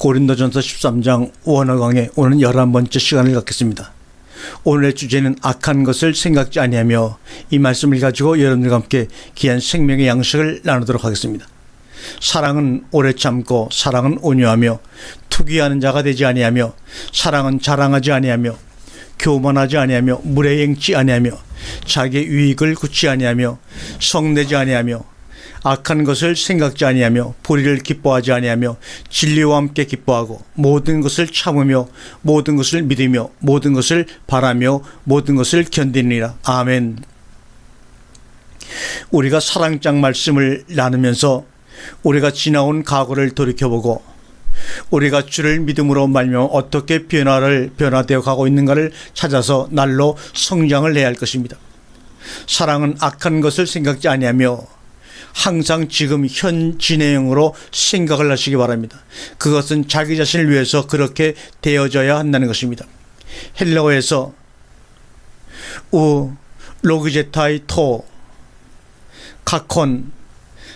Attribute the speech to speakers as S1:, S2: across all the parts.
S1: 고린도전서 13장 원어 강의 오늘 11번째 시간을 갖겠습니다. 오늘의 주제는 악한 것을 생각지 아니하며, 이 말씀을 가지고 여러분들과 함께 귀한 생명의 양식을 나누도록 하겠습니다. 사랑은 오래 참고, 사랑은 온유하며, 투기하는 자가 되지 아니하며, 사랑은 자랑하지 아니하며, 교만하지 아니하며, 무례행치 아니하며, 자기의 유익을 굳지 아니하며, 성내지 아니하며, 악한 것을 생각지 아니하며, 불의를 기뻐하지 아니하며, 진리와 함께 기뻐하고, 모든 것을 참으며, 모든 것을 믿으며, 모든 것을 바라며, 모든 것을 견디느니라. 아멘. 우리가 사랑장 말씀을 나누면서 우리가 지나온 과거를 돌이켜보고, 우리가 주를 믿음으로 말미암아 어떻게 변화되어 가고 있는가를 찾아서 날로 성장을 해야 할 것입니다. 사랑은 악한 것을 생각지 아니하며 항상 지금 현 진행형으로 생각을 하시기 바랍니다. 그것은 자기 자신을 위해서 그렇게 되어져야 한다는 것입니다. 헬라어에서 로기제타이 토 카콘,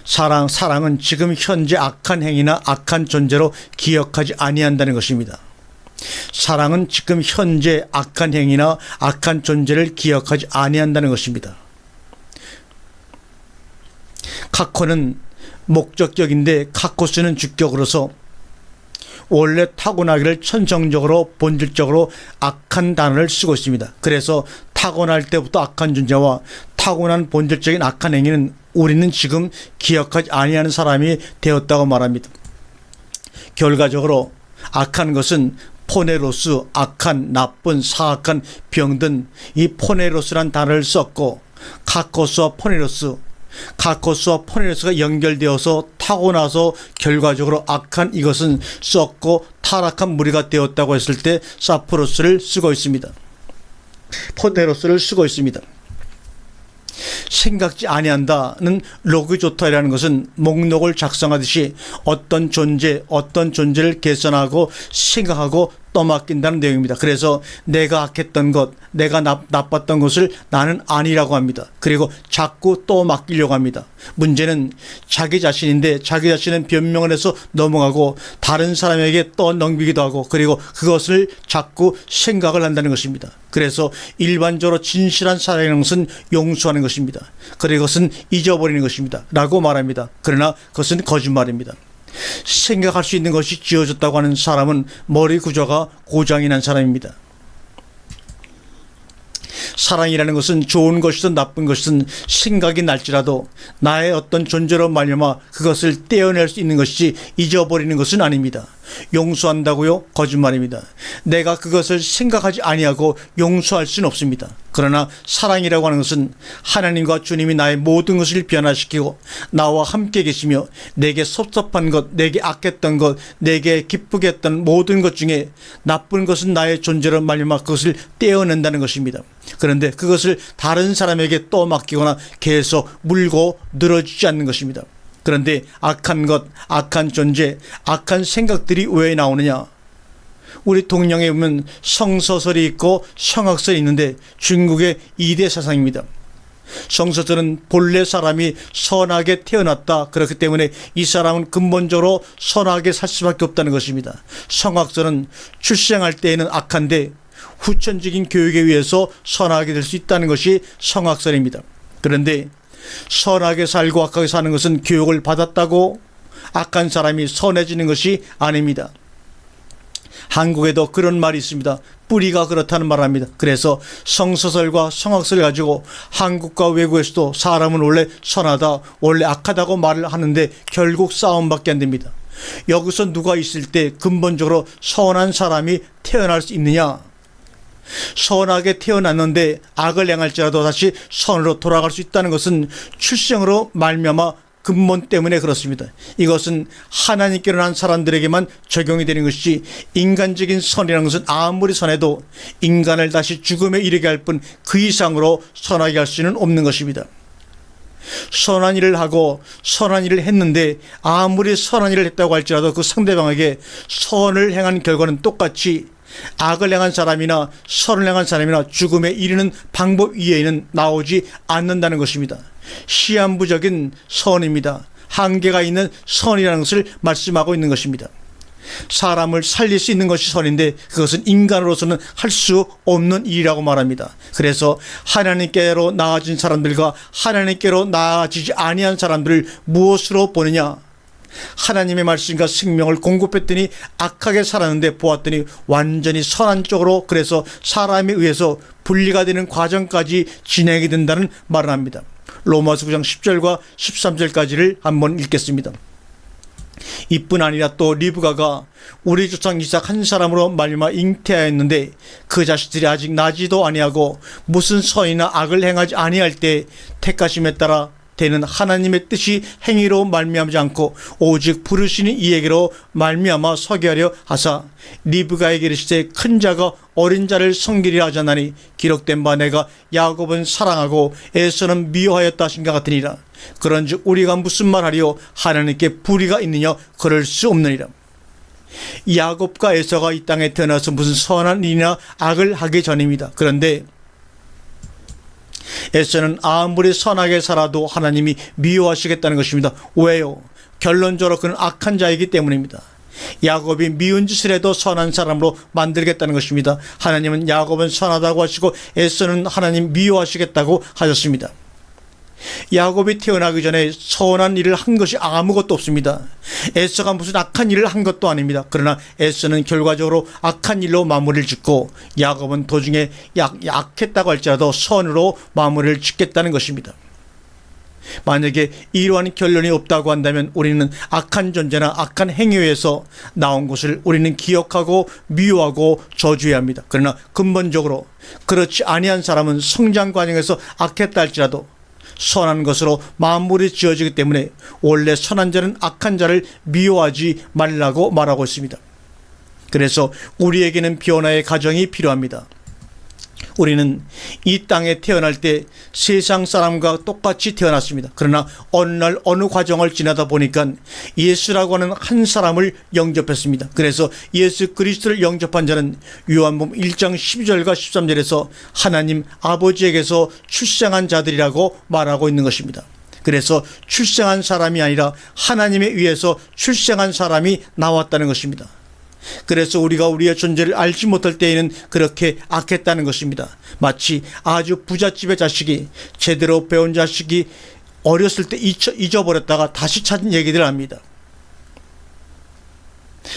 S1: 사랑은 지금 현재 악한 행위나 악한 존재로 기억하지 아니한다는 것입니다. 사랑은 지금 현재 악한 행위나 악한 존재를 기억하지 아니한다는 것입니다. 카코는 목적격인데 카코스는 주격으로서 원래 타고나기를 천성적으로 본질적으로 악한 단어를 쓰고 있습니다. 그래서 타고날 때부터 악한 존재와 타고난 본질적인 악한 행위는 우리는 지금 기억하지 아니하는 사람이 되었다고 말합니다. 결과적으로 악한 것은 포네로스, 악한, 나쁜, 사악한, 병든, 이 포네로스란 단어를 썼고, 카코스와 포네로스가 연결되어서 타고나서 결과적으로 악한 이것은 썩고 타락한 무리가 되었다고 했을 때 사프로스를 쓰고 있습니다. 포네로스를 쓰고 있습니다. 생각지 아니한다는 로그조타이라는 것은 목록을 작성하듯이 어떤 존재를 개선하고 생각하고 떠맡긴다는 내용입니다. 그래서 내가 악했던 것, 내가 나빴던 것을 나는 아니라고 합니다. 그리고 자꾸 떠맡기려고 합니다. 문제는 자기 자신인데 자기 자신은 변명을 해서 넘어가고 다른 사람에게 떠넘기기도 하고, 그리고 그것을 자꾸 생각을 한다는 것입니다. 그래서 일반적으로 진실한 사랑이라는 것은 용서하는 것입니다. 그리고 그것은 잊어버리는 것입니다 라고 말합니다. 그러나 그것은 거짓말입니다. 생각할 수 있는 것이 지어졌다고 하는 사람은 머리 구조가 고장이 난 사람입니다. 사랑이라는 것은 좋은 것이든 나쁜 것이든 생각이 날지라도 나의 어떤 존재로 말미암아 그것을 떼어낼 수 있는 것이지 잊어버리는 것은 아닙니다. 용서한다고요? 거짓말입니다. 내가 그것을 생각하지 아니하고 용서할 수는 없습니다. 그러나 사랑이라고 하는 것은 하나님과 주님이 나의 모든 것을 변화시키고 나와 함께 계시며 내게 섭섭한 것, 내게 악했던 것, 내게 기쁘게 했던 모든 것 중에 나쁜 것은 나의 존재로 말미암아 그것을 떼어낸다는 것입니다. 그런데 그것을 다른 사람에게 떠맡기거나 계속 물고 늘어지지 않는 것입니다. 그런데 악한 것, 악한 존재, 악한 생각들이 왜 나오느냐? 우리 동양에 보면 성서설이 있고 성악설이 있는데 중국의 2대 사상입니다. 성서설은 본래 사람이 선하게 태어났다, 그렇기 때문에 이 사람은 근본적으로 선하게 살 수밖에 없다는 것입니다. 성악설은 출생할 때에는 악한데 후천적인 교육에 의해서 선하게 될 수 있다는 것이 성악설입니다. 그런데 선하게 살고 악하게 사는 것은 교육을 받았다고 악한 사람이 선해지는 것이 아닙니다. 한국에도 그런 말이 있습니다. 뿌리가 그렇다는 말을 합니다. 그래서 성서설과 성악설을 가지고 한국과 외국에서도 사람은 원래 선하다, 원래 악하다고 말을 하는데 결국 싸움밖에 안 됩니다. 여기서 누가 있을 때 근본적으로 선한 사람이 태어날 수 있느냐? 선하게 태어났는데 악을 행할지라도 다시 선으로 돌아갈 수 있다는 것은 출생으로 말미암아 근본 때문에 그렇습니다. 이것은 하나님께로 난 사람들에게만 적용이 되는 것이지, 인간적인 선이라는 것은 아무리 선해도 인간을 다시 죽음에 이르게 할 뿐 그 이상으로 선하게 할 수는 없는 것입니다. 선한 일을 하고 선한 일을 했는데 아무리 선한 일을 했다고 할지라도 그 상대방에게 선을 행한 결과는 똑같이 악을 행한 사람이나 선을 행한 사람이나 죽음에 이르는 방법 이외에는 나오지 않는다는 것입니다. 시한부적인 선입니다. 한계가 있는 선이라는 것을 말씀하고 있는 것입니다. 사람을 살릴 수 있는 것이 선인데 그것은 인간으로서는 할 수 없는 일이라고 말합니다. 그래서 하나님께로 나아진 사람들과 하나님께로 나아지지 아니한 사람들을 무엇으로 보느냐? 하나님의 말씀과 생명을 공급했더니 악하게 살았는데 보았더니 완전히 선한 쪽으로, 그래서 사람에 의해서 분리가 되는 과정까지 진행이 된다는 말을 합니다. 로마서 9장 10절과 13절까지를 한번 읽겠습니다. 이뿐 아니라 또 리브가가 우리 조상 이삭 한 사람으로 말미암아 잉태하였는데 그 자식들이 아직 나지도 아니하고 무슨 선이나 악을 행하지 아니할 때 택하심에 따라 되는 하나님의 뜻이 행위로 말미암지 않고 오직 부르시는 이에게로 말미암아 서게 하려 하사 리브가에게 이르시되 큰 자가 어린 자를 섬기리라 하셨나니 기록된 바 내가 야곱은 사랑하고 에서는 미워하였다 하신 것 같으니라. 그런즉 우리가 무슨 말하리요? 하나님께 불의가 있느냐? 그럴 수 없느니라. 야곱과 에서가 이 땅에 태어나서 무슨 선한 일이나 악을 하기 전입니다. 그런데 에서는 아무리 선하게 살아도 하나님이 미워하시겠다는 것입니다. 왜요? 결론적으로 그는 악한 자이기 때문입니다. 야곱이 미운 짓을 해도 선한 사람으로 만들겠다는 것입니다. 하나님은 야곱은 선하다고 하시고 에서는 하나님 미워하시겠다고 하셨습니다. 야곱이 태어나기 전에 선한 일을 한 것이 아무것도 없습니다. 에서가 무슨 악한 일을 한 것도 아닙니다. 그러나 에서는 결과적으로 악한 일로 마무리를 짓고 야곱은 도중에 약했다고 할지라도 선으로 마무리를 짓겠다는 것입니다. 만약에 이러한 결론이 없다고 한다면 우리는 악한 존재나 악한 행위에서 나온 것을 우리는 기억하고 미워하고 저주해야 합니다. 그러나 근본적으로 그렇지 아니한 사람은 성장 과정에서 악했다 할지라도 선한 것으로 마무리 지어지기 때문에 원래 선한 자는 악한 자를 미워하지 말라고 말하고 있습니다. 그래서 우리에게는 변화의 과정이 필요합니다. 우리는 이 땅에 태어날 때 세상 사람과 똑같이 태어났습니다. 그러나 어느 날 어느 과정을 지나다 보니까 예수라고 하는 한 사람을 영접했습니다. 그래서 예수 그리스도를 영접한 자는 요한복음 1장 12절과 13절에서 하나님 아버지에게서 출생한 자들이라고 말하고 있는 것입니다. 그래서 출생한 사람이 아니라 하나님에 의해서 출생한 사람이 나왔다는 것입니다. 그래서 우리가 우리의 존재를 알지 못할 때에는 그렇게 악했다는 것입니다. 마치 아주 부잣집의 자식이, 제대로 배운 자식이 어렸을 때 잊어버렸다가 다시 찾은 얘기들 합니다.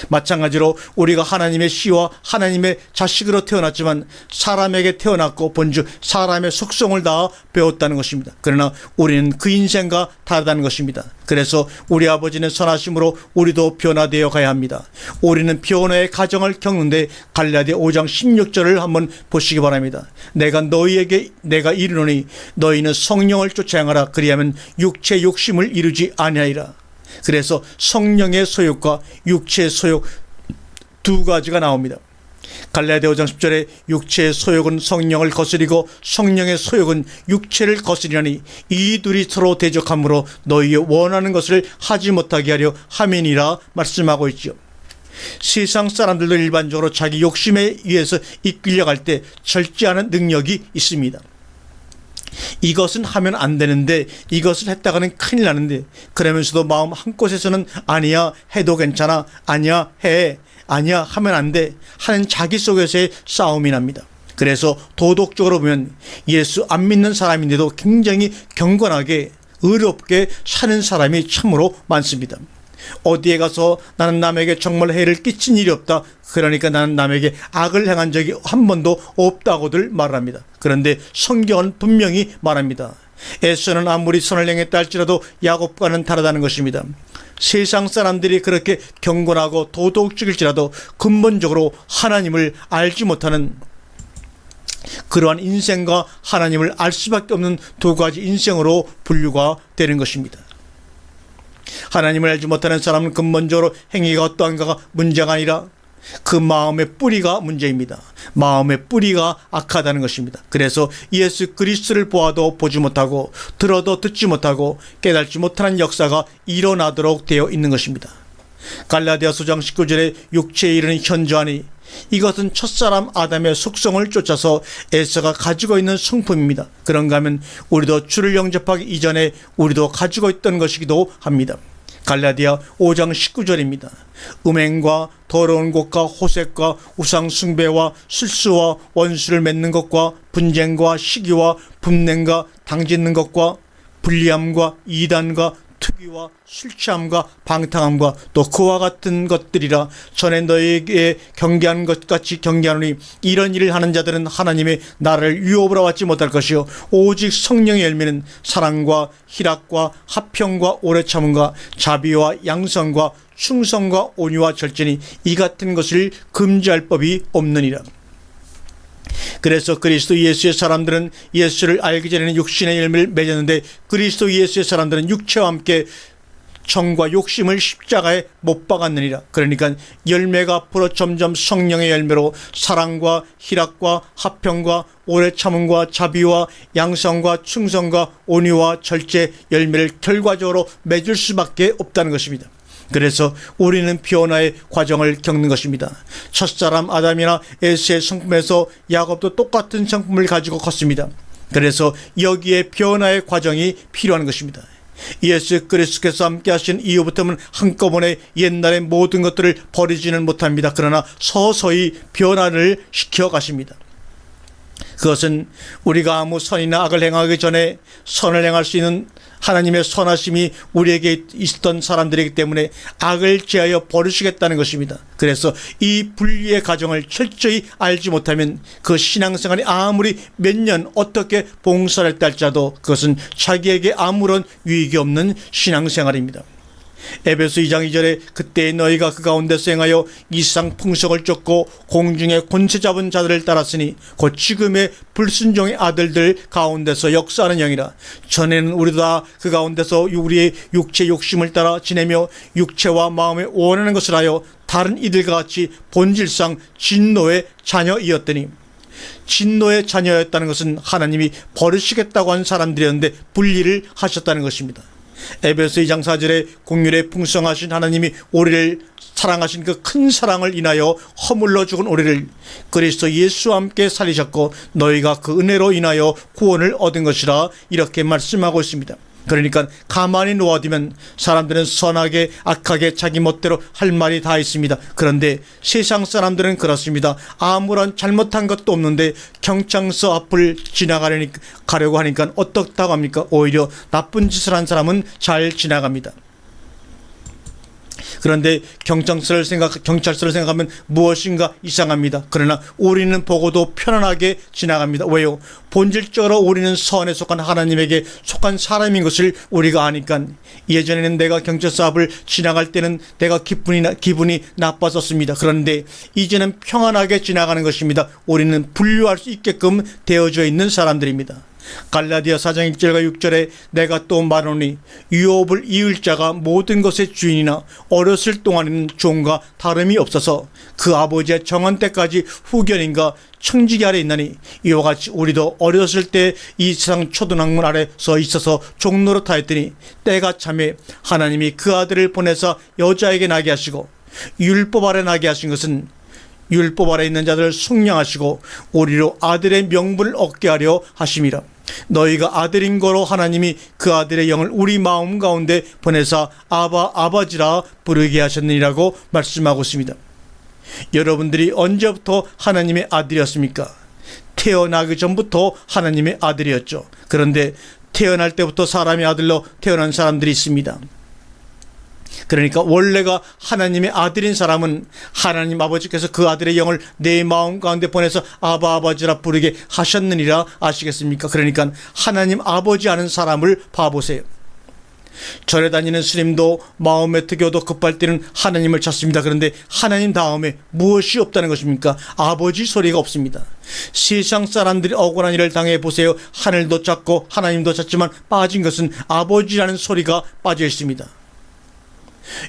S1: 마찬가지로 우리가 하나님의 씨와 하나님의 자식으로 태어났지만 사람에게 태어났고 본즉 사람의 속성을 다 배웠다는 것입니다. 그러나 우리는 그 인생과 다르다는 것입니다. 그래서 우리 아버지는 선하심으로 우리도 변화되어 가야 합니다. 우리는 변화의 과정을 겪는데 갈라디아 5장 16절을 한번 보시기 바랍니다. 내가 이르노니 너희는 성령을 쫓아 행하라. 그리하면 육체 욕심을 이루지 아니하리라. 그래서 성령의 소욕과 육체의 소욕 두 가지가 나옵니다. 갈라디아 5장 10절에 육체의 소욕은 성령을 거스리고 성령의 소욕은 육체를 거스리나니 이 둘이 서로 대적하므로 너희의 원하는 것을 하지 못하게 하려 함이니라 말씀하고 있지요. 세상 사람들도 일반적으로 자기 욕심에 의해서 이끌려갈 때 절제하는 능력이 있습니다. 이것은 하면 안 되는데 이것을 했다가는 큰일 나는데 그러면서도 마음 한 곳에서는 아니야 해도 괜찮아, 아니야 해, 아니야 하면 안 돼 하는 자기 속에서의 싸움이 납니다. 그래서 도덕적으로 보면 예수 안 믿는 사람인데도 굉장히 경건하게 의롭게 사는 사람이 참으로 많습니다. 어디에 가서 나는 남에게 정말 해를 끼친 일이 없다, 그러니까 나는 남에게 악을 행한 적이 한 번도 없다고들 말합니다. 그런데 성경은 분명히 말합니다. 에서는 아무리 선을 행했다 할지라도 야곱과는 다르다는 것입니다. 세상 사람들이 그렇게 경건하고 도덕적일지라도 근본적으로 하나님을 알지 못하는 그러한 인생과 하나님을 알 수밖에 없는 두 가지 인생으로 분류가 되는 것입니다. 하나님을 알지 못하는 사람은 근본적으로 행위가 어떠한가가 문제가 아니라 그 마음의 뿌리가 문제입니다. 마음의 뿌리가 악하다는 것입니다. 그래서 예수 그리스도를 보아도 보지 못하고 들어도 듣지 못하고 깨닫지 못하는 역사가 일어나도록 되어 있는 것입니다. 갈라디아서 5장 19절에 육체에 이르는 현저하니 이것은 첫사람 아담의 속성을 쫓아서 에서가 가지고 있는 성품입니다. 그런가 하면 우리도 주를 영접하기 이전에 우리도 가지고 있던 것이기도 합니다. 갈라디아 5장 19절입니다. 음행과 더러운 것과 호색과 우상 숭배와 실수와 원수를 맺는 것과 분쟁과 시기와 분냉과 당짓는 것과 불리함과 이단과 투기와 술 취함과 방탕함과 또 그와 같은 것들이라. 전에 너희에게 경계한 것 같이 경계하노니 이런 일을 하는 자들은 하나님의 나라를 유업으로 받지 못할 것이요 오직 성령의 열매는 사랑과 희락과 화평과 오래 참음과 자비와 양성과 충성과 온유와 절제니 이 같은 것을 금지할 법이 없느니라. 그래서 그리스도 예수의 사람들은 예수를 알기 전에는 육신의 열매를 맺었는데 그리스도 예수의 사람들은 육체와 함께 정과 욕심을 십자가에 못 박았느니라. 그러니까 열매가 앞으로 점점 성령의 열매로 사랑과 희락과 화평과 오래 참음과 자비와 양성과 충성과 온유와 절제 열매를 결과적으로 맺을 수밖에 없다는 것입니다. 그래서 우리는 변화의 과정을 겪는 것입니다. 첫사람 아담이나 에스의 성품에서 야곱도 똑같은 성품을 가지고 컸습니다. 그래서 여기에 변화의 과정이 필요한 것입니다. 예수 그리스도께서 함께 하신 이후부터는 한꺼번에 옛날의 모든 것들을 버리지는 못합니다. 그러나 서서히 변화를 시켜 가십니다. 그것은 우리가 아무 선이나 악을 행하기 전에 선을 행할 수 있는 하나님의 선하심이 우리에게 있었던 사람들이기 때문에 악을 제하여 버리시겠다는 것입니다. 그래서 이 분리의 과정을 철저히 알지 못하면 그 신앙생활이 아무리 몇 년 어떻게 봉사를 했다 할지라도 그것은 자기에게 아무런 유익이 없는 신앙생활입니다. 에베소 2장 2절에 그때 너희가 그 가운데서 행하여 이상 풍속을 쫓고 공중에 권세 잡은 자들을 따랐으니 곧 지금의 불순종의 아들들 가운데서 역사하는 영이라. 전에는 우리도 다 그 가운데서 우리의 육체 욕심을 따라 지내며 육체와 마음에 원하는 것을 하여 다른 이들과 같이 본질상 진노의 자녀이었더니. 진노의 자녀였다는 것은 하나님이 버리시겠다고 한 사람들이었는데 분리를 하셨다는 것입니다. 에베소 2장 4절에 공률에 풍성하신 하나님이 우리를 사랑하신 그 큰 사랑을 인하여 허물러 죽은 우리를 그리스도 예수와 함께 살리셨고 너희가 그 은혜로 인하여 구원을 얻은 것이라 이렇게 말씀하고 있습니다. 그러니까 가만히 놓아두면 사람들은 선하게 악하게 자기 멋대로 할 말이 다 있습니다. 그런데 세상 사람들은 그렇습니다. 아무런 잘못한 것도 없는데 경찰서 앞을 지나가려고 하니까 어떻다고 합니까? 오히려 나쁜 짓을 한 사람은 잘 지나갑니다. 그런데 경찰서를 생각하면 무엇인가 이상합니다. 그러나 우리는 보고도 편안하게 지나갑니다. 왜요? 본질적으로 우리는 선에 속한 하나님에게 속한 사람인 것을 우리가 아니까. 예전에는 내가 경찰서 앞을 지나갈 때는 내가 기분이 나빴었습니다. 그런데 이제는 평안하게 지나가는 것입니다. 우리는 분류할 수 있게끔 되어져 있는 사람들입니다. 갈라디아 4장 1절과 6절에 내가 또 말하노니 유업을 이을 자가 모든 것의 주인이나 어렸을 동안에는 종과 다름이 없어서 그 아버지의 정한 때까지 후견인과 청지기 아래 있나니 이와 같이 우리도 어렸을 때 이 세상 초등학문 아래서 있어서 종노릇 하였더니 때가 참에 하나님이 그 아들을 보내서 여자에게 나게 하시고 율법 아래 나게 하신 것은 율법 아래 있는 자들을 속량하시고 우리로 아들의 명분을 얻게 하려 하심이라. 너희가 아들인 거로 하나님이 그 아들의 영을 우리 마음 가운데 보내사 아버지라 부르게 하셨느니라고 말씀하고 있습니다. 여러분들이 언제부터 하나님의 아들이었습니까? 태어나기 전부터 하나님의 아들이었죠. 그런데 태어날 때부터 사람의 아들로 태어난 사람들이 있습니다. 그러니까 원래가 하나님의 아들인 사람은 하나님 아버지께서 그 아들의 영을 내 마음 가운데 보내서 아버지라 부르게 하셨느니라. 아시겠습니까? 그러니까 하나님 아버지 아는 사람을 봐보세요. 절에 다니는 스님도 마음의 특교도 급할 때는 하나님을 찾습니다. 그런데 하나님 다음에 무엇이 없다는 것입니까? 아버지 소리가 없습니다. 세상 사람들이 억울한 일을 당해 보세요. 하늘도 찾고 하나님도 찾지만 빠진 것은 아버지라는 소리가 빠져 있습니다.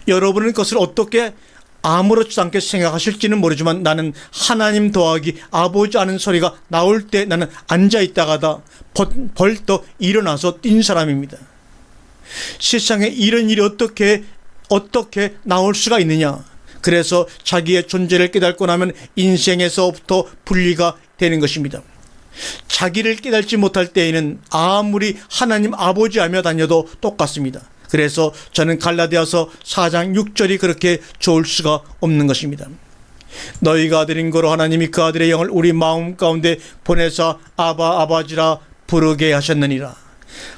S1: 여러분은 그것을 어떻게 아무렇지도 않게 생각하실지는 모르지만 나는 하나님 더하기 아버지 아는 소리가 나올 때 나는 앉아있다가다 벌떡 일어나서 뛴 사람입니다. 세상에 이런 일이 어떻게 나올 수가 있느냐. 그래서 자기의 존재를 깨닫고 나면 인생에서부터 분리가 되는 것입니다. 자기를 깨닫지 못할 때에는 아무리 하나님 아버지 하며 다녀도 똑같습니다. 그래서 저는 갈라디아서 4장 6절이 그렇게 좋을 수가 없는 것입니다. 너희가 아들인 거로 하나님이 그 아들의 영을 우리 마음 가운데 보내사 아바 아버지라 부르게 하셨느니라.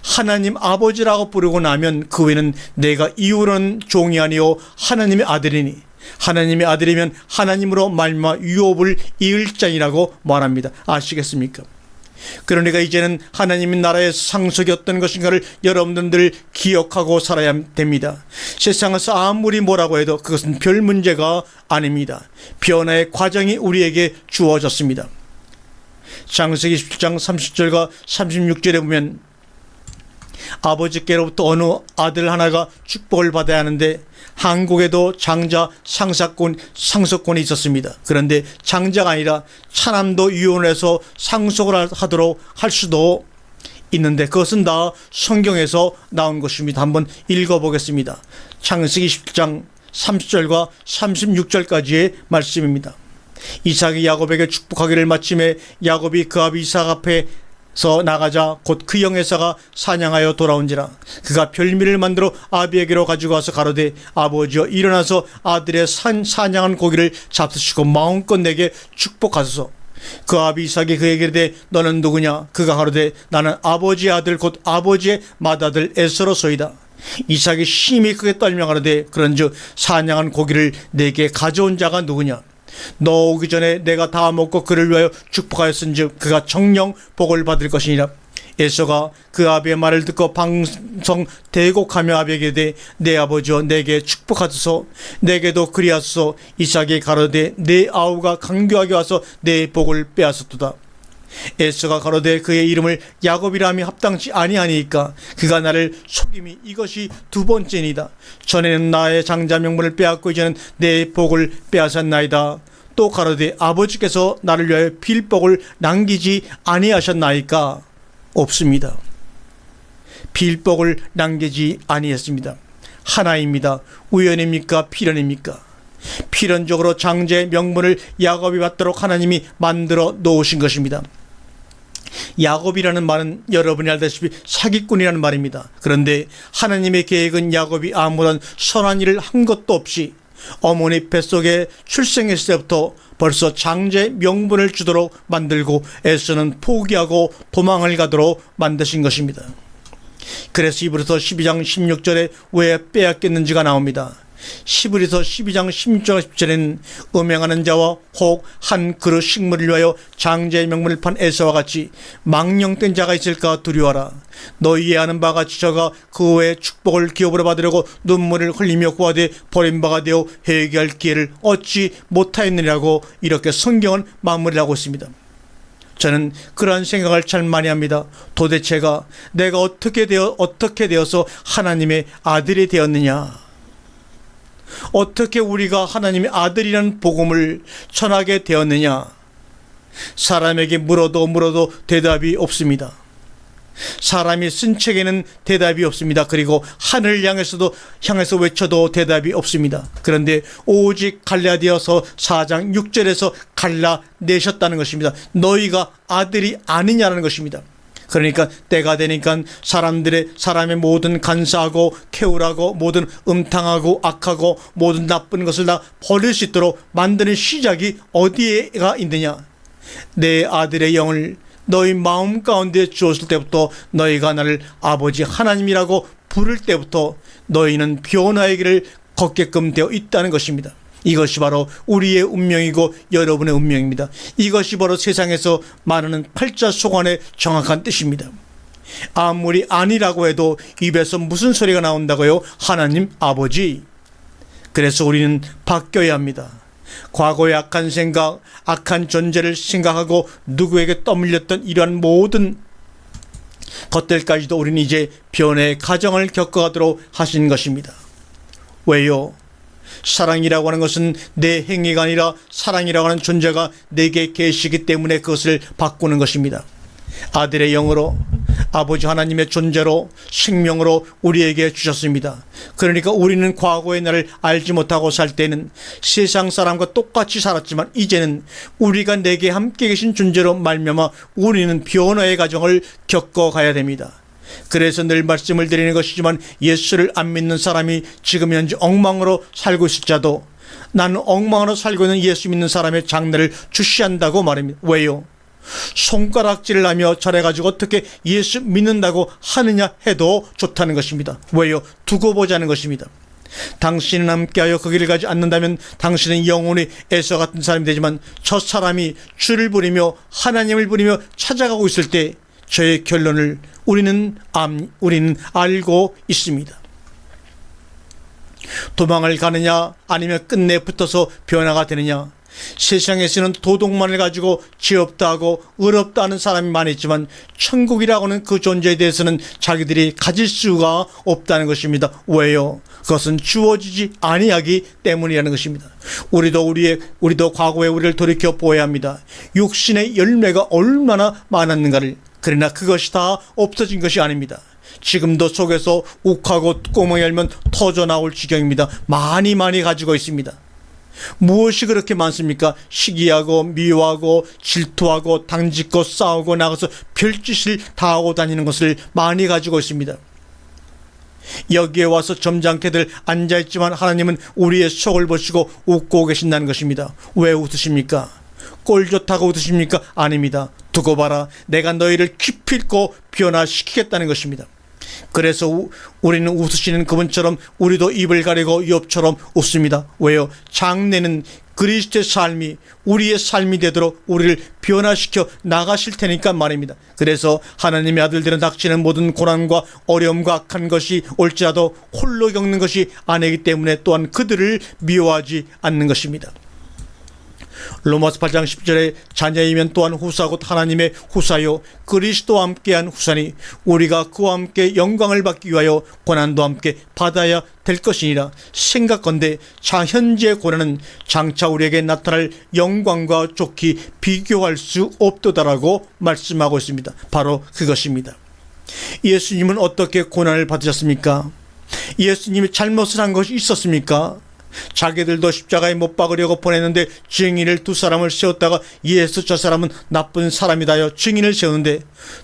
S1: 하나님 아버지라고 부르고 나면 그 외에는 내가 이유는 종이 아니요 하나님의 아들이니 하나님의 아들이면 하나님으로 말미암아 유업을 이을 자이라고 말합니다. 아시겠습니까? 그러니까 이제는 하나님의 나라의 상속이 어떤 것인가를 여러분들 기억하고 살아야 됩니다. 세상에서 아무리 뭐라고 해도 그것은 별 문제가 아닙니다. 변화의 과정이 우리에게 주어졌습니다. 창세기 17장 30절과 36절에 보면 아버지께로부터 어느 아들 하나가 축복을 받아야 하는데 한국에도 장자 상속권이 있었습니다. 그런데 장자가 아니라 차남도 이혼해서 상속을 하도록 할 수도 있는데 그것은 다 성경에서 나온 것입니다. 한번 읽어보겠습니다. 창세기 17장 30절과 36절까지의 말씀입니다. 이삭이 야곱에게 축복하기를 마침에 야곱이 그 아비 이삭 앞에서 나가자 곧 그 영에서가 사냥하여 돌아온지라. 그가 별미를 만들어 아비에게로 가지고 와서 가로되 아버지여 일어나서 아들의 사냥한 고기를 잡수시고 마음껏 내게 축복하소서. 그 아비 이삭이 그에게 이르되 너는 누구냐? 그가 가로되 나는 아버지의 아들 곧 아버지의 맏아들 에서로소이다. 이삭이 심히 크게 떨며 가로되 그런즉 사냥한 고기를 내게 가져온 자가 누구냐? 너 오기 전에 내가 다 먹고 그를 위하여 축복하였은즉 그가 정령 복을 받을 것이니라. 에서가 그 아비의 말을 듣고 방성 대곡하며 아비에게 이르되 내 아버지여 내게 축복하소서. 내게도 그리하소서. 이삭이 가로되 내 아우가 강교하게 와서 내 복을 빼앗았도다. 에서가 가로되 그의 이름을 야곱이라 함이 합당치 아니하니까 그가 나를 속임이 이것이 두 번째니이다. 전에는 나의 장자 명분을 빼앗고 이제는 내 복을 빼앗았나이다. 또 가로되 아버지께서 나를 위하여 빌복을 남기지 아니하셨나이까? 없습니다. 빌복을 남기지 아니했습니다. 하나입니다. 우연입니까? 필연입니까? 필연적으로 장자의 명분을 야곱이 받도록 하나님이 만들어 놓으신 것입니다. 야곱이라는 말은 여러분이 알다시피 사기꾼이라는 말입니다. 그런데 하나님의 계획은 야곱이 아무런 선한 일을 한 것도 없이 어머니 뱃속에 출생했을 때부터 벌써 장자의 명분을 주도록 만들고 에서는 포기하고 도망을 가도록 만드신 것입니다. 그래서 히브리서 12장 16절에 왜 빼앗겼는지가 나옵니다. 히브리서 12장 16절 10절에는 음행하는 자와 혹 한 그릇 식물을 위하여 장자의 명분을 판 에서와 같이 망령된 자가 있을까 두려워하라. 너희의 아는 바가 같이 저가 그 외에 축복을 기업으로 받으려고 눈물을 흘리며 구하되 버림바가 되어 회개할 기회를 얻지 못하였느니라고 이렇게 성경은 마무리를 하고 있습니다. 저는 그러한 생각을 참 많이 합니다. 도대체가 내가 어떻게 되어서 하나님의 아들이 되었느냐? 어떻게 우리가 하나님의 아들이라는 복음을 전하게 되었느냐? 사람에게 물어도 대답이 없습니다. 사람이 쓴 책에는 대답이 없습니다. 그리고 하늘을 향해서 외쳐도 대답이 없습니다. 그런데 오직 갈라디아서 4장 6절에서 갈라내셨다는 것입니다. 너희가 아들이 아니냐는 것입니다. 그러니까 때가 되니까 사람의 모든 간사하고 캐울하고 모든 음탕하고 악하고 모든 나쁜 것을 다 버릴 수 있도록 만드는 시작이 어디에가 있느냐? 내 아들의 영을 너희 마음 가운데 주었을 때부터 너희가 나를 아버지 하나님이라고 부를 때부터 너희는 변화의 길을 걷게끔 되어 있다는 것입니다. 이것이 바로 우리의 운명이고 여러분의 운명입니다. 이것이 바로 세상에서 말하는 팔자소관의 정확한 뜻입니다. 아무리 아니라고 해도 입에서 무슨 소리가 나온다고요? 하나님 아버지. 그래서 우리는 바뀌어야 합니다. 과거의 악한 생각, 악한 존재를 생각하고 누구에게 떠밀렸던 이러한 모든 것들까지도 우리는 이제 변화의 과정을 겪어가도록 하신 것입니다. 왜요? 사랑이라고 하는 것은 내 행위가 아니라 사랑이라고 하는 존재가 내게 계시기 때문에 그것을 바꾸는 것입니다. 아들의 영으로 아버지 하나님의 존재로 생명으로 우리에게 주셨습니다. 그러니까 우리는 과거의 나를 알지 못하고 살 때는 세상 사람과 똑같이 살았지만 이제는 우리가 내게 함께 계신 존재로 말미암아 우리는 변화의 과정을 겪어가야 됩니다. 그래서 늘 말씀을 드리는 것이지만 예수를 안 믿는 사람이 지금 현재 엉망으로 살고 있을지라도 나는 엉망으로 살고 있는 예수 믿는 사람의 장래를 주시한다고 말합니다. 왜요? 손가락질을 하며 저래가지고 어떻게 예수 믿는다고 하느냐 해도 좋다는 것입니다. 왜요? 두고 보자는 것입니다. 당신은 함께하여 그 길을 가지 않는다면 당신은 영원히 에서 같은 사람이 되지만 저 사람이 주를 부리며 하나님을 부리며 찾아가고 있을 때 저의 결론을 우리는 알고 있습니다. 도망을 가느냐 아니면 끝내 붙어서 변화가 되느냐. 세상에서는 도덕만을 가지고 지없다 하고 의롭다 하는 사람이 많이 있지만 천국이라고는 그 존재에 대해서는 자기들이 가질 수가 없다는 것입니다. 왜요? 그것은 주어지지 아니하기 때문이라는 것입니다. 우리도 과거에 우리를 돌이켜 보아야 합니다. 육신의 열매가 얼마나 많았는가를. 그러나 그것이 다 없어진 것이 아닙니다. 지금도 속에서 욱하고 뚜껑을 열면 터져 나올 지경입니다. 많이 가지고 있습니다. 무엇이 그렇게 많습니까? 시기하고 미워하고 질투하고 당짓고 싸우고 나가서 별짓을 다 하고 다니는 것을 많이 가지고 있습니다. 여기에 와서 점잖게들 앉아있지만 하나님은 우리의 속을 보시고 웃고 계신다는 것입니다. 왜 웃으십니까? 꼴 좋다고 웃으십니까? 아닙니다. 두고 봐라. 내가 너희를 기필코 변화시키겠다는 것입니다. 그래서 우리는 웃으시는 그분처럼 우리도 입을 가리고 욥처럼 웃습니다. 왜요? 장래는 그리스도의 삶이 우리의 삶이 되도록 우리를 변화시켜 나가실 테니까 말입니다. 그래서 하나님의 아들들은 닥치는 모든 고난과 어려움과 악한 것이 올지라도 홀로 겪는 것이 아니기 때문에 또한 그들을 미워하지 않는 것입니다. 로마서 8장 10절에 자녀이면 또한 후사 곧 하나님의 후사요 그리스도와 함께한 후사니 우리가 그와 함께 영광을 받기 위하여 고난도 함께 받아야 될 것이니라. 생각건대 현재의 고난은 장차 우리에게 나타날 영광과 좋게 비교할 수 없도다라고 말씀하고 있습니다. 바로 그것입니다. 예수님은 어떻게 고난을 받으셨습니까? 예수님이 잘못을 한 것이 있었습니까? 자기들도 십자가에 못 박으려고 보냈는데 증인을 두 사람을 세웠다가 예수 저 사람은 나쁜 사람이다 하여 증인을 세우는데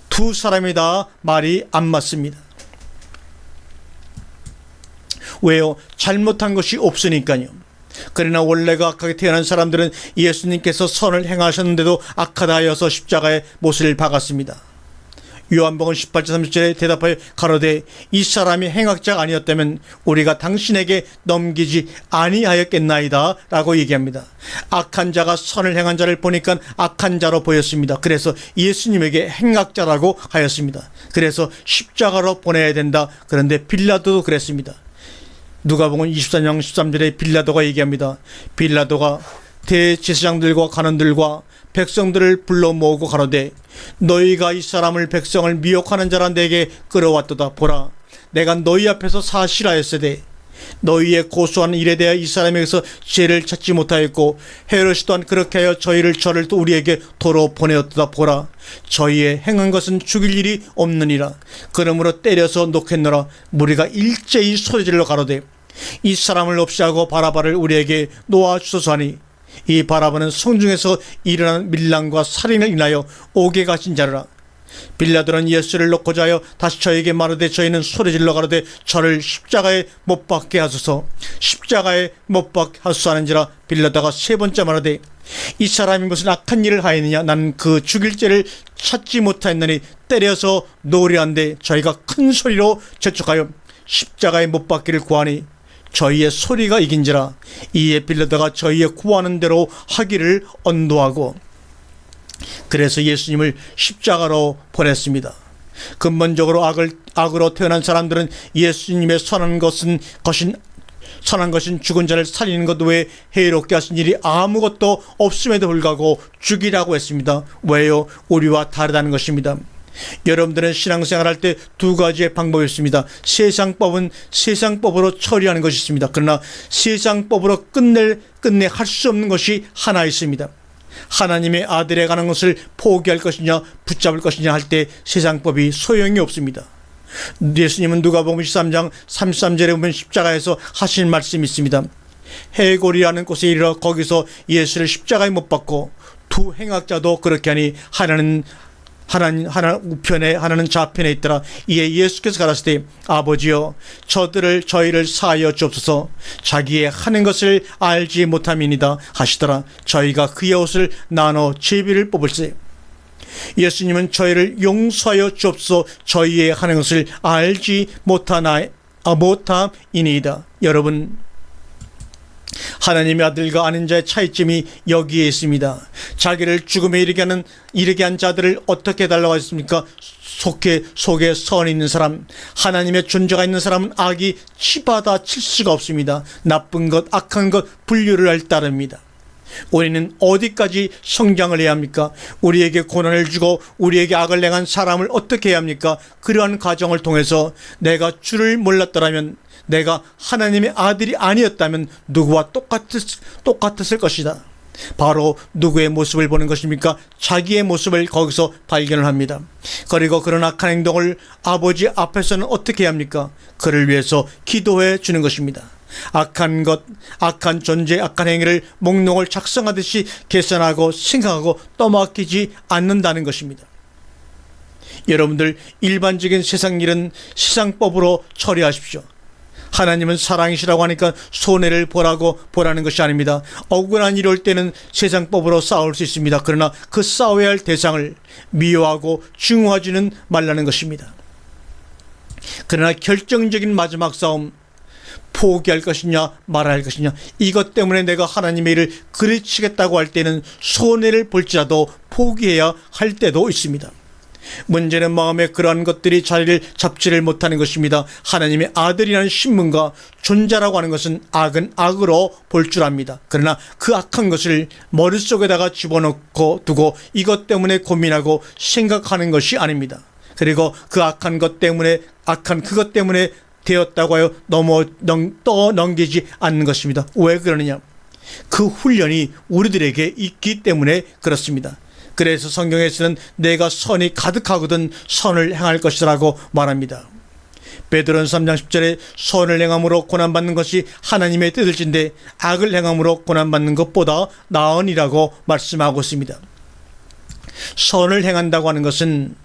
S1: 두 사람이 다 말이 안 맞습니다. 왜요? 잘못한 것이 없으니까요. 그러나 원래가 악하게 태어난 사람들은 예수님께서 선을 행하셨는데도 악하다 하여서 십자가에 못을 박았습니다. 요한복음 18장 30절에 대답하여 가로되 이 사람이 행악자가 아니었다면 우리가 당신에게 넘기지 아니하였겠나이다 라고 얘기합니다. 악한 자가 선을 행한 자를 보니까 악한 자로 보였습니다. 그래서 예수님에게 행악자라고 하였습니다. 그래서 십자가로 보내야 된다. 그런데 빌라도도 그랬습니다. 누가복음 24장 13절에 빌라도가 얘기합니다. 빌라도가 대제사장들과 관원들과 백성들을 불러 모으고 가로되 너희가 이 사람을 백성을 미혹하는 자라 내게 끌어왔도다. 보라, 내가 너희 앞에서 사실하였으되 너희의 고소하는 일에 대하여 이 사람에게서 죄를 찾지 못하였고 헤롯이 또한 그렇게 하여 저를 또 우리에게 도로 보내었도다. 보라, 저희의 행한 것은 죽일 일이 없느니라. 그러므로 때려서 놓겠노라. 무리가 일제히 소리질러 가로되 이 사람을 없이 하고 바라바를 우리에게 놓아주소서 하니 이 바라바는 성중에서 일어난 밀랑과 살인을 인하여 옥에 갇힌 자라. 빌라도는 예수를 놓고자 하여 다시 저에게 말하되 저희는 소리질러 가로되 저를 십자가에 못 박게 하소서, 십자가에 못 박게 하소서 하는지라. 빌라도가 세 번째 말하되 이 사람이 무슨 악한 일을 하였느냐? 나는 그 죽일 죄를 찾지 못하였느니 때려서 놓으려 한데 저희가 큰 소리로 재촉하여 십자가에 못 박기를 구하니 저희의 소리가 이긴지라. 이에 빌라도가 저희의 구하는 대로 하기를 언도하고 그래서 예수님을 십자가로 보냈습니다. 근본적으로 악으로 태어난 사람들은 예수님의 선한 것인 죽은 자를 살리는 것 외에 해롭게 하신 일이 아무것도 없음에도 불구하고 죽이라고 했습니다. 왜요? 우리와 다르다는 것입니다. 여러분들은 신앙생활할 때 두 가지의 방법이 있습니다. 세상법은 세상법으로 처리하는 것이 있습니다. 그러나 세상법으로 끝내 할 수 없는 것이 하나 있습니다. 하나님의 아들에 관한 것을 포기할 것이냐 붙잡을 것이냐 할 때 세상법이 소용이 없습니다. 예수님은 누가복음 13장 33절에 보면 십자가에서 하신 말씀이 있습니다. 해골이라는 곳에 이르러 거기서 예수를 십자가에 못 박고 두 행악자도 그렇게 하니 하나는 하나 우편에 하나는 좌편에 있더라. 이에 예수께서 가라사대 아버지여 저희를 사하여 주옵소서. 자기의 하는 것을 알지 못함이니이다 하시더라. 저희가 그의 옷을 나눠 제비를 뽑을세. 예수님은 저희를 용서하여 주옵소서. 저희의 하는 것을 알지 못함이니이다. 여러분, 하나님의 아들과 아닌 자의 차이점이 여기에 있습니다. 자기를 죽음에 이르게 한 자들을 어떻게 해달라고 했습니까? 속에 선이 있는 사람, 하나님의 존재가 있는 사람은 악이 치받아 칠 수가 없습니다. 나쁜 것, 악한 것 분류를 할 따릅니다. 우리는 어디까지 성장을 해야 합니까? 우리에게 고난을 주고 우리에게 악을 행한 사람을 어떻게 해야 합니까? 그러한 과정을 통해서 내가 주를 몰랐더라면, 내가 하나님의 아들이 아니었다면 누구와 똑같았을 것이다. 바로 누구의 모습을 보는 것입니까? 자기의 모습을 거기서 발견을 합니다. 그리고 그런 악한 행동을 아버지 앞에서는 어떻게 해야 합니까? 그를 위해서 기도해 주는 것입니다. 악한 것, 악한 존재, 악한 행위를 목록을 작성하듯이 계산하고 생각하고 떠맡기지 않는다는 것입니다. 여러분들, 일반적인 세상 일은 세상법으로 처리하십시오. 하나님은 사랑이시라고 하니까 손해를 보라는 것이 아닙니다. 억울한 일이 올 때는 세상법으로 싸울 수 있습니다. 그러나 그 싸워야 할 대상을 미워하고 증오하지는 말라는 것입니다. 그러나 결정적인 마지막 싸움, 포기할 것이냐 말할 것이냐, 이것 때문에 내가 하나님의 일을 그르치겠다고 할 때는 손해를 볼지라도 포기해야 할 때도 있습니다. 문제는 마음에 그러한 것들이 자리를 잡지를 못하는 것입니다. 하나님의 아들이라는 신분과 존재라고 하는 것은 악은 악으로 볼 줄 압니다. 그러나 그 악한 것을 머릿속에다가 집어넣고 두고 이것 때문에 고민하고 생각하는 것이 아닙니다. 그리고 그 악한 것 때문에, 악한 그것 때문에 되었다고 하여 떠넘기지 않는 것입니다. 왜 그러느냐? 그 훈련이 우리들에게 있기 때문에 그렇습니다. 그래서 성경에서는 내가 선이 가득하거든 선을 행할 것이라고 말합니다. 베드로는 3장 10절에 선을 행함으로 고난받는 것이 하나님의 뜻일진데 악을 행함으로 고난받는 것보다 나으니라고 말씀하고 있습니다. 선을 행한다고 하는 것은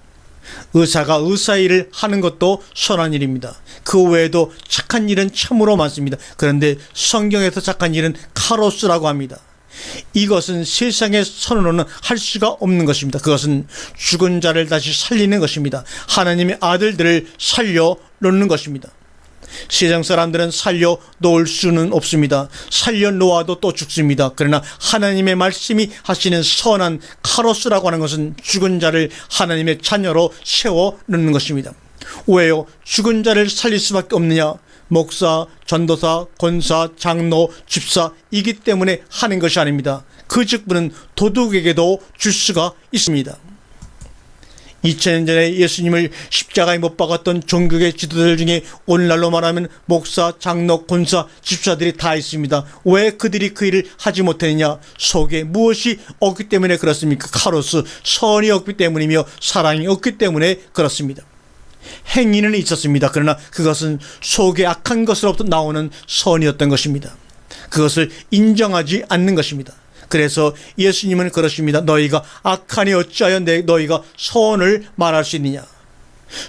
S1: 의사가 의사의 일을 하는 것도 선한 일입니다. 그 외에도 착한 일은 참으로 많습니다. 그런데 성경에서 착한 일은 카로스라고 합니다. 이것은 세상의 선으로는 할 수가 없는 것입니다. 그것은 죽은 자를 다시 살리는 것입니다. 하나님의 아들들을 살려 놓는 것입니다. 세상 사람들은 살려 놓을 수는 없습니다. 살려 놓아도 또 죽습니다. 그러나 하나님의 말씀이 하시는 선한 카로스라고 하는 것은 죽은 자를 하나님의 자녀로 세워 놓는 것입니다. 왜요? 죽은 자를 살릴 수밖에 없느냐? 목사, 전도사, 권사, 장로, 집사이기 때문에 하는 것이 아닙니다. 그 직분은 도둑에게도 줄 수가 있습니다. 2000년 전에 예수님을 십자가에 못 박았던 종교계 지도자들 중에 오늘날로 말하면 목사, 장로, 권사, 집사들이 다 있습니다. 왜 그들이 그 일을 하지 못했느냐? 속에 무엇이 없기 때문에 그렇습니까? 카로스, 선이 없기 때문이며 사랑이 없기 때문에 그렇습니다. 행위는 있었습니다. 그러나 그것은 속에 악한 것으로부터 나오는 선이었던 것입니다. 그것을 인정하지 않는 것입니다. 그래서 예수님은 그러십니다. 너희가 악하니 어찌하여 너희가 선을 말할 수 있느냐?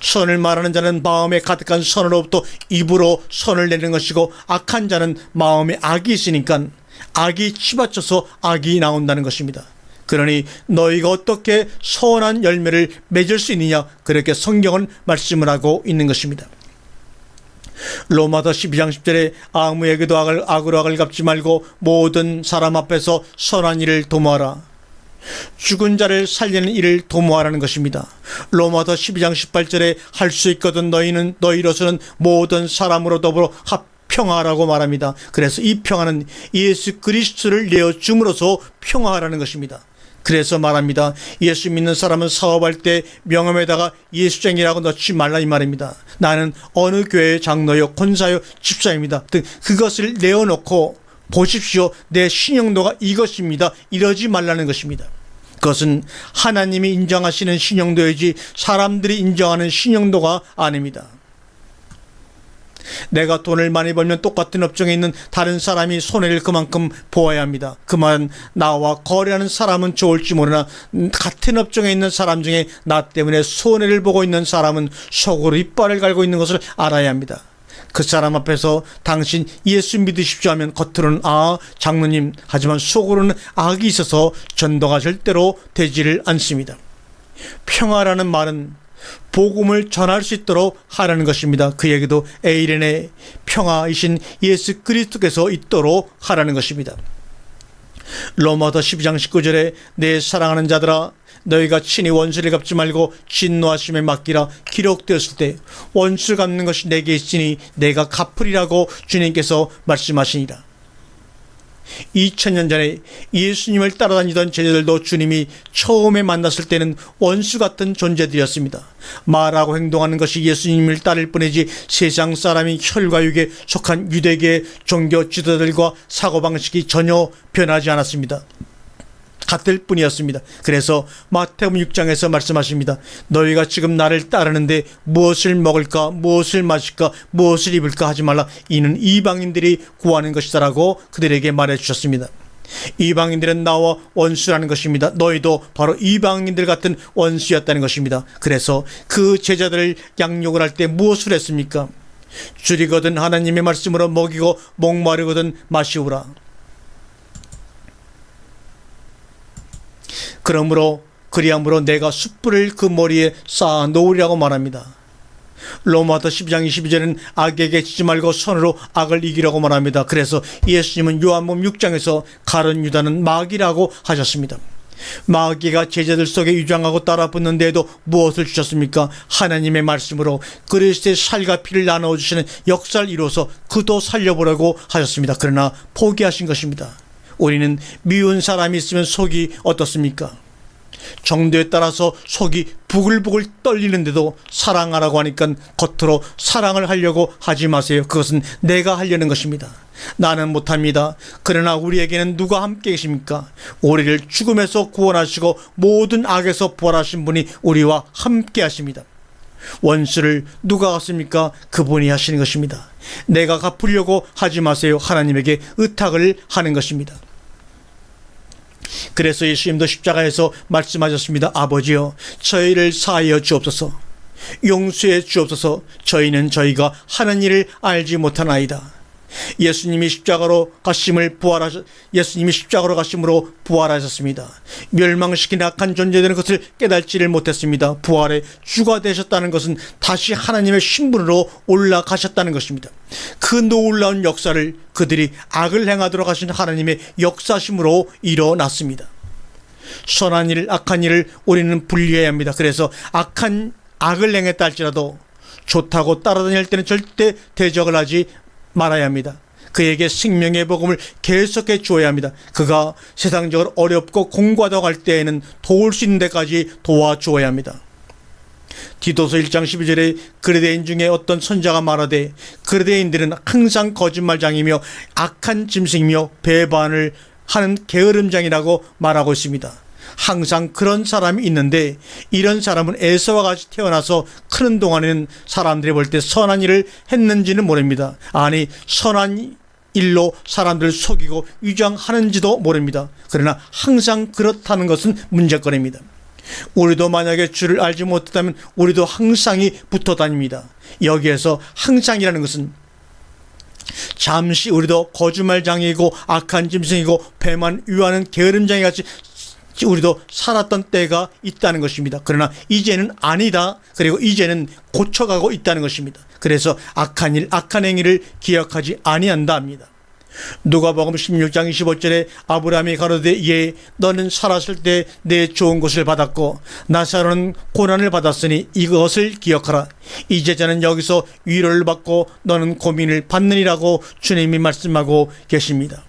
S1: 선을 말하는 자는 마음에 가득한 선으로부터 입으로 선을 내는 것이고, 악한 자는 마음에 악이 있으니까 악이 치받쳐서 악이 나온다는 것입니다. 그러니 너희가 어떻게 선한 열매를 맺을 수 있느냐? 그렇게 성경은 말씀을 하고 있는 것입니다. 로마서 12장 10절에 아무에게도 악으로 악을 갚지 말고 모든 사람 앞에서 선한 일을 도모하라. 죽은 자를 살리는 일을 도모하라는 것입니다. 로마서 12장 18절에 할 수 있거든 너희로서는 모든 사람으로 더불어 평화라고 말합니다. 그래서 이 평화는 예수 그리스도를 내어줌으로써 평화라는 것입니다. 그래서 말합니다. 예수 믿는 사람은 사업할 때 명함에다가 예수쟁이라고 넣지 말라 이 말입니다. 나는 어느 교회의 장로요, 권사요, 집사입니다 등 그것을 내어놓고 보십시오, 내 신용도가 이것입니다, 이러지 말라는 것입니다. 그것은 하나님이 인정하시는 신용도이지 사람들이 인정하는 신용도가 아닙니다. 내가 돈을 많이 벌면 똑같은 업종에 있는 다른 사람이 손해를 그만큼 보아야 합니다. 그 말은 나와 거래하는 사람은 좋을지 모르나 같은 업종에 있는 사람 중에 나 때문에 손해를 보고 있는 사람은 속으로 이빨을 갈고 있는 것을 알아야 합니다. 그 사람 앞에서 당신 예수 믿으십시오 하면 겉으로는 장로님, 하지만 속으로는 악이 있어서 전도가 절대로 되지를 않습니다. 평화라는 말은 복음을 전할 수 있도록 하라는 것입니다. 그에게도 에이렌의 평화이신 예수 그리스도께서 있도록 하라는 것입니다. 로마서 12장 19절에 내 사랑하는 자들아 너희가 친히 원수를 갚지 말고 진노하심에 맡기라 기록되었을 때 원수 갚는 것이 내게 있으니 내가 갚으리라고 주님께서 말씀하시니라. 2000년 전에 예수님을 따라다니던 제자들도 주님이 처음에 만났을 때는 원수 같은 존재들이었습니다. 말하고 행동하는 것이 예수님을 따를 뿐이지 세상 사람이 혈과육에 속한 유대계 종교 지도자들과 사고방식이 전혀 변하지 않았습니다. 같을 뿐이었습니다. 그래서 마태복음 6장에서 말씀하십니다. 너희가 지금 나를 따르는데 무엇을 먹을까, 무엇을 마실까, 무엇을 입을까 하지 말라. 이는 이방인들이 구하는 것이다라고 그들에게 말해 주셨습니다. 이방인들은 나와 원수라는 것입니다. 너희도 바로 이방인들 같은 원수였다는 것입니다. 그래서 그 제자들을 양육을 할 때 무엇을 했습니까? 줄이거든 하나님의 말씀으로 먹이고 목마르거든 마시우라. 그리함으로 내가 숯불을 그 머리에 쌓아 놓으리라고 말합니다. 로마서 12장 22절은 악에게 지지 말고 선으로 악을 이기라고 말합니다. 그래서 예수님은 요한복음 6장에서 가룟 유다는 마귀라고 하셨습니다. 마귀가 제자들 속에 유장하고 따라 붙는데도 무엇을 주셨습니까? 하나님의 말씀으로 그리스도의 살과 피를 나눠주시는 역사를 이루어서 그도 살려보라고 하셨습니다. 그러나 포기하신 것입니다. 우리는 미운 사람이 있으면 속이 어떻습니까? 정도에 따라서 속이 부글부글 떨리는데도 사랑하라고 하니까 겉으로 사랑을 하려고 하지 마세요. 그것은 내가 하려는 것입니다. 나는 못합니다. 그러나 우리에게는 누가 함께 계십니까? 우리를 죽음에서 구원하시고 모든 악에서 부활하신 분이 우리와 함께 하십니다. 원수를 누가 갚습니까? 그분이 하시는 것입니다. 내가 갚으려고 하지 마세요. 하나님에게 의탁을 하는 것입니다. 그래서 예수님도 십자가에서 말씀하셨습니다. 아버지여, 저희를 사하여 주옵소서. 용서해 주옵소서. 저희는 저희가 하는 일을 알지 못하나이다. 예수님이 십자가로 가심으로 부활하셨습니다. 멸망시킨 악한 존재들은 그것을 깨닫지를 못했습니다. 부활의 주가 되셨다는 것은 다시 하나님의 신분으로 올라가셨다는 것입니다. 그 놀라운 역사를 그들이 악을 행하도록 하신 하나님의 역사심으로 일어났습니다. 선한 일, 악한 일을 우리는 분리해야 합니다. 그래서 악을 행했다 할지라도 좋다고 따라다닐 때는 절대 대적을 하지 말아야 합니다. 그에게 생명의 복음을 계속해 주어야 합니다. 그가 세상적으로 어렵고 공고하다고 할 때에는 도울 수 있는 데까지 도와주어야 합니다. 디도서 1장 12절에 그레데인 중에 어떤 선자가 말하되 그레데인들은 항상 거짓말장이며 악한 짐승이며 배반을 하는 게으름장이라고 말하고 있습니다. 항상 그런 사람이 있는데 이런 사람은 에서와 같이 태어나서 크는 동안에는 사람들이 볼 때 선한 일을 했는지는 모릅니다. 아니, 선한 일로 사람들을 속이고 위장하는지도 모릅니다. 그러나 항상 그렇다는 것은 문제거리입니다. 우리도 만약에 주를 알지 못했다면 우리도 항상이 붙어 다닙니다. 여기에서 항상이라는 것은 잠시 우리도 거짓말장이고 악한 짐승이고 배만 위하는 게으름장이 같이 우리도 살았던 때가 있다는 것입니다. 그러나 이제는 아니다. 그리고 이제는 고쳐가고 있다는 것입니다. 그래서 악한 일, 악한 행위를 기억하지 아니한다 합니다. 누가복음 16장 25절에 아브라함이 가로되 예, 너는 살았을 때 내 좋은 것을 받았고 나사로는 고난을 받았으니 이것을 기억하라. 이제 저는 여기서 위로를 받고 너는 고민을 받느니라고 주님이 말씀하고 계십니다.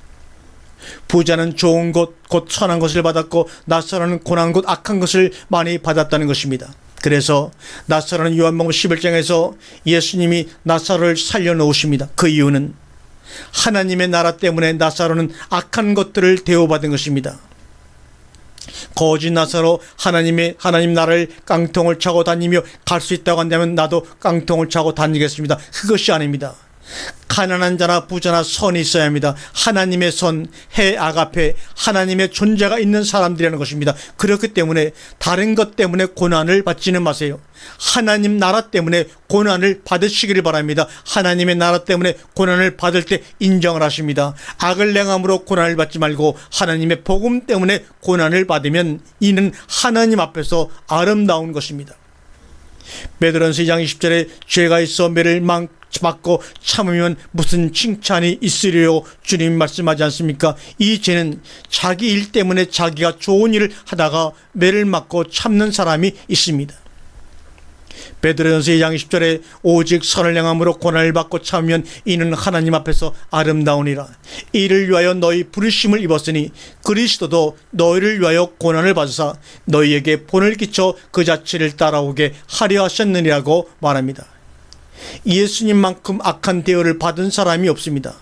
S1: 부자는 좋은 것, 곧 선한 것을 받았고 나사로는 고난 것, 악한 것을 많이 받았다는 것입니다. 그래서 나사로는 요한복음 11장에서 예수님이 나사로를 살려놓으십니다. 그 이유는 하나님의 나라 때문에 나사로는 악한 것들을 대우받은 것입니다. 거짓 나사로 하나님 나라를 깡통을 차고 다니며 갈 수 있다고 한다면 나도 깡통을 차고 다니겠습니다. 그것이 아닙니다. 가난한 자나 부자나 선이 있어야 합니다. 하나님의 선, 해 아가페, 하나님의 존재가 있는 사람들이라는 것입니다. 그렇기 때문에 다른 것 때문에 고난을 받지는 마세요. 하나님 나라 때문에 고난을 받으시기를 바랍니다. 하나님의 나라 때문에 고난을 받을 때 인정을 하십니다. 악을 행함으로 고난을 받지 말고 하나님의 복음 때문에 고난을 받으면 이는 하나님 앞에서 아름다운 것입니다. 베드로전서 2장 20절에 죄가 있어 매를 맞고 참으면 무슨 칭찬이 있으리요 주님 말씀하지 않습니까? 이 죄는 자기 일 때문에 자기가 좋은 일을 하다가 매를 맞고 참는 사람이 있습니다. 베드로전서 2장 20절에 오직 선을 행함으로 고난을 받고 참으면 이는 하나님 앞에서 아름다우니라. 이를 위하여 너희 부르심을 입었으니 그리스도도 너희를 위하여 고난을 받으사 너희에게 본을 끼쳐 그 자체를 따라오게 하려 하셨느니라고 말합니다. 예수님만큼 악한 대우를 받은 사람이 없습니다.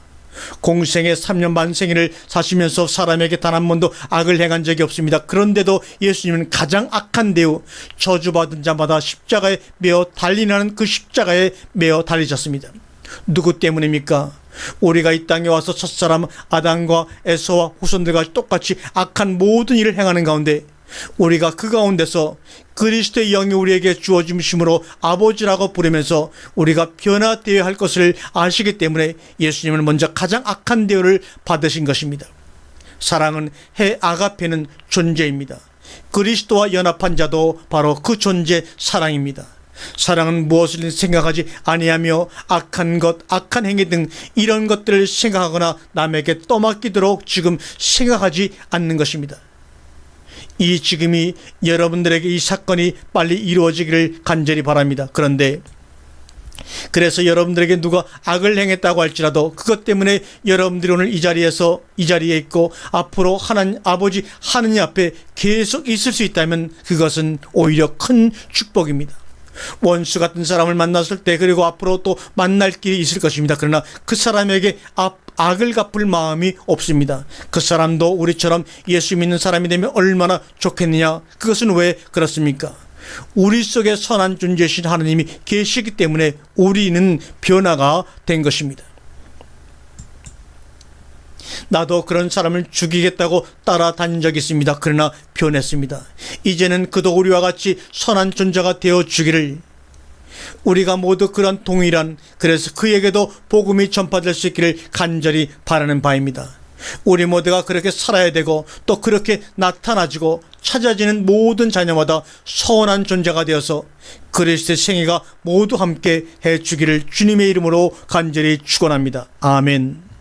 S1: 공생의 3년 반 생애를 사시면서 사람에게 단 한 번도 악을 행한 적이 없습니다. 그런데도 예수님은 가장 악한 대우, 저주받은 자마다 십자가에 매어 달리라는 그 십자가에 매어 달리셨습니다. 누구 때문입니까? 우리가 이 땅에 와서 첫사람 아담과 에서와 후손들과 똑같이 악한 모든 일을 행하는 가운데 우리가 그 가운데서 그리스도의 영이 우리에게 주어짐으로 아버지라고 부르면서 우리가 변화되어야 할 것을 아시기 때문에 예수님은 먼저 가장 악한 대우를 받으신 것입니다. 사랑은 해 아가페는 존재입니다. 그리스도와 연합한 자도 바로 그 존재 사랑입니다. 사랑은 무엇을 생각하지 아니하며 악한 것, 악한 행위 등 이런 것들을 생각하거나 남에게 떠맡기도록 지금 생각하지 않는 것입니다. 이 지금이 여러분들에게 이 사건이 빨리 이루어지기를 간절히 바랍니다. 그래서 여러분들에게 누가 악을 행했다고 할지라도 그것 때문에 여러분들이 오늘 이 자리에 있고 앞으로 아버지 하느님 앞에 계속 있을 수 있다면 그것은 오히려 큰 축복입니다. 원수 같은 사람을 만났을 때 그리고 앞으로 또 만날 길이 있을 것입니다. 그러나 그 사람에게 악을 갚을 마음이 없습니다. 그 사람도 우리처럼 예수 믿는 사람이 되면 얼마나 좋겠느냐. 그것은 왜 그렇습니까? 우리 속에 선한 존재이신 하나님이 계시기 때문에 우리는 변화가 된 것입니다. 나도 그런 사람을 죽이겠다고 따라다닌 적이 있습니다. 그러나 변했습니다. 이제는 그도 우리와 같이 선한 존재가 되어 주기를 우리가 모두 그런 동일한 그래서 그에게도 복음이 전파될 수 있기를 간절히 바라는 바입니다. 우리 모두가 그렇게 살아야 되고 또 그렇게 나타나지고 찾아지는 모든 자녀마다 선한 존재가 되어서 그리스도의 생애가 모두 함께 해주기를 주님의 이름으로 간절히 축원합니다. 아멘.